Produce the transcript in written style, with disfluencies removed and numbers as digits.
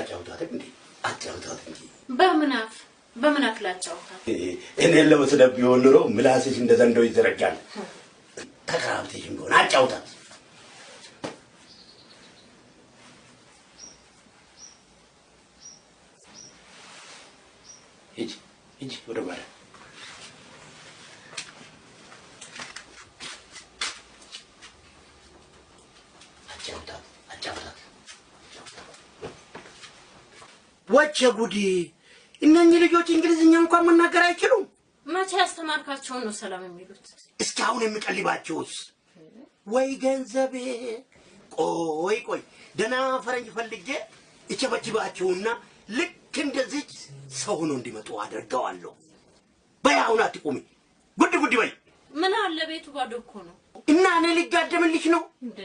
አታጫውታት እንዴ አጫውታት እንጂ በመናፍ ላጫውታት እኔ ለወሰደብ ቢሆን ኖሮ ምላስሽ እንደዘንዶው ይዘረጋል ተከራብተሽም ቢሆን አጫውታት እጅ ወደ ባለ አጫውታት ወቸ ጉዲ እነኚህ ልጆች እንግሊዝኛ እንኳን መናገር አይችሉም መቼ ያስተማርካቸው ነው ሰላም የሚሉት እስካሁን የሚቀልባቸውስ ወይ ገንዘቤ ቆይ ደና ፈረንጅ ፈልጌ እቸበችባቸውና ልክ እንደዚህ ሰው ሆኖ እንዲመጡ አደርጋለሁ በያውና ትቆሚ ጉድ በይ ምን አለ ቤቱ ባዶ እኮ ነው እና እኔ ሊጋደምልሽ ነው እንዴ